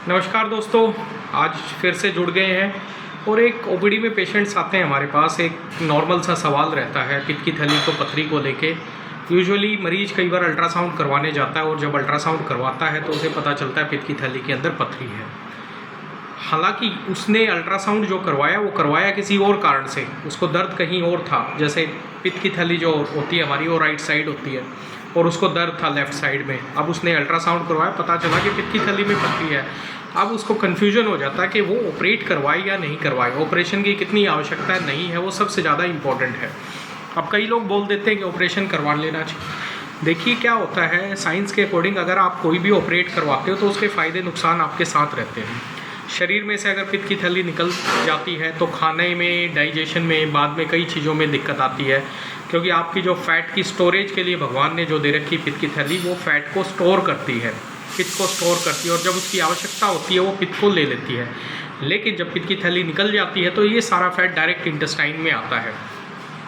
नमस्कार दोस्तों, आज फिर से जुड़ गए हैं और एक ओपीडी में पेशेंट्स आते हैं हमारे पास। एक नॉर्मल सा सवाल रहता है पित्त की थैली को पथरी को लेके। यूजुअली मरीज कई बार अल्ट्रासाउंड करवाने जाता है और जब अल्ट्रासाउंड करवाता है तो उसे पता चलता है पित्त की थैली के अंदर पथरी है। हालांकि उसने अल्ट्रासाउंड जो करवाया वो करवाया किसी और कारण से, उसको दर्द कहीं और था। जैसे पित्त की थैली जो होती है हमारी वो राइट साइड होती है और उसको दर्द था लेफ़्ट साइड में। अब उसने अल्ट्रासाउंड करवाया, पता चला कि पित्त की थैली में पथरी है। अब उसको कन्फ्यूजन हो जाता है कि वो ऑपरेट करवाए या नहीं करवाए, ऑपरेशन की कितनी आवश्यकता नहीं है, वो सबसे ज़्यादा इम्पॉर्टेंट है। अब कई लोग बोल देते हैं कि ऑपरेशन करवा लेना चाहिए। देखिए क्या होता है, साइंस के अकॉर्डिंग अगर आप कोई भी ऑपरेट करवाते हो तो उसके फ़ायदे नुकसान आपके साथ रहते हैं। शरीर में से अगर पित्त की थैली निकल जाती है तो खाने में, डाइजेशन में, बाद में कई चीज़ों में दिक्कत आती है, क्योंकि आपकी जो फैट की स्टोरेज के लिए भगवान ने जो दे रखी पित्त की थैली वो फैट को स्टोर करती है, पित्त को स्टोर करती है और जब उसकी आवश्यकता होती है वो पित्त को ले लेती है। लेकिन जब पित्त की थैली निकल जाती है तो ये सारा फैट डायरेक्ट इंटेस्टाइन में आता है,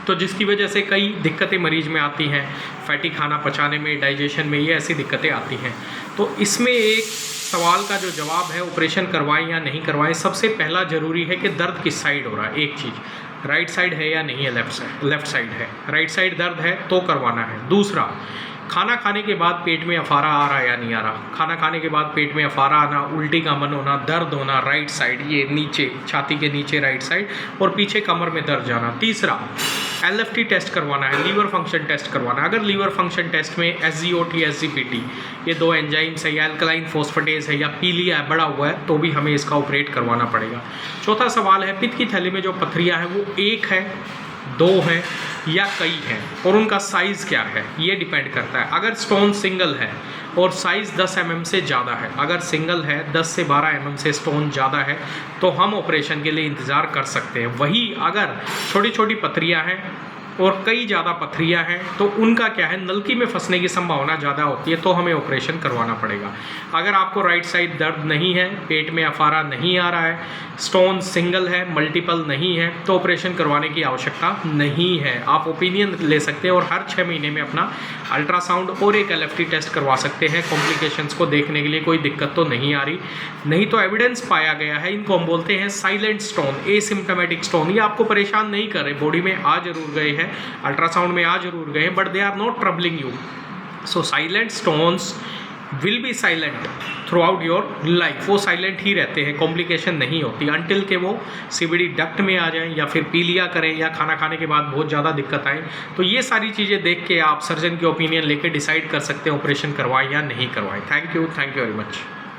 तो जिसकी वजह से कई दिक्कतें मरीज में आती हैं, फैटी खाना पचाने में, डाइजेशन में, ये ऐसी दिक्कतें आती हैं। तो इसमें एक सवाल का जो जवाब है ऑपरेशन करवाएं या नहीं करवाएं, सबसे पहला ज़रूरी है कि दर्द किस साइड हो रहा है। एक चीज़, राइट साइड है या नहीं है, लेफ़्ट साइड है। राइट साइड दर्द है तो करवाना है। दूसरा, खाना खाने के बाद पेट में अफारा आ रहा है या नहीं आ रहा। खाना खाने के बाद पेट में अफारा आना, उल्टी का मन होना, दर्द होना राइट साइड, ये नीचे छाती के नीचे राइट साइड, और पीछे कमर में दर्द जाना। तीसरा, LFT टेस्ट करवाना है, लीवर फंक्शन टेस्ट करवाना है। अगर लीवर फंक्शन टेस्ट में SGOT, SGPT ये दो एंजाइम्स है, या अल्कलाइन फोस्फेटेज है, या पीलिया बढ़ा हुआ है, तो भी हमें इसका ऑपरेट करवाना पड़ेगा। चौथा सवाल है, पित्त की थैली में जो पथरियाँ हैं वो एक है, दो हैं या कई हैं, और उनका साइज़ क्या है, ये डिपेंड करता है। अगर स्टोन सिंगल है और साइज़ 10 mm से ज़्यादा है, अगर सिंगल है 10 से 12 mm से स्टोन ज़्यादा है तो हम ऑपरेशन के लिए इंतज़ार कर सकते हैं। वही अगर छोटी छोटी पथरियाँ हैं और कई ज़्यादा पथरियाँ हैं तो उनका क्या है, नलकी में फंसने की संभावना ज़्यादा होती है, तो हमें ऑपरेशन करवाना पड़ेगा। अगर आपको राइट साइड दर्द नहीं है, पेट में अफारा नहीं आ रहा है, स्टोन सिंगल है, मल्टीपल नहीं है, तो ऑपरेशन करवाने की आवश्यकता नहीं है। आप ओपिनियन ले सकते हैं और हर 6 महीने में अपना अल्ट्रासाउंड और एक LFT टेस्ट करवा सकते हैं कॉम्प्लिकेशंस को देखने के लिए। कोई दिक्कत तो नहीं आ रही, नहीं तो एविडेंस पाया गया है, इनको हम बोलते हैं साइलेंट स्टोन, एसिम्प्टोमेटिक स्टोन। ये आपको परेशान नहीं कर रहे, बॉडी में आ जरूर गए हैं, अल्ट्रासाउंड में आ जरूर गए हैं, but they are not troubling you. So silent stones will be silent throughout your life. वो साइलेंट ही रहते हैं, कॉम्प्लिकेशन नहीं होती अनटिल के वो CVD डक्ट में आ जाएं या फिर पीलिया करें या खाना खाने के बाद बहुत ज़्यादा दिक्कत आए। तो ये सारी चीज़ें देख के आप सर्जन की ओपिनियन लेके डिसाइड कर सकते हैं ऑपरेशन करवाएं या नहीं करवाएं। Thank you very much.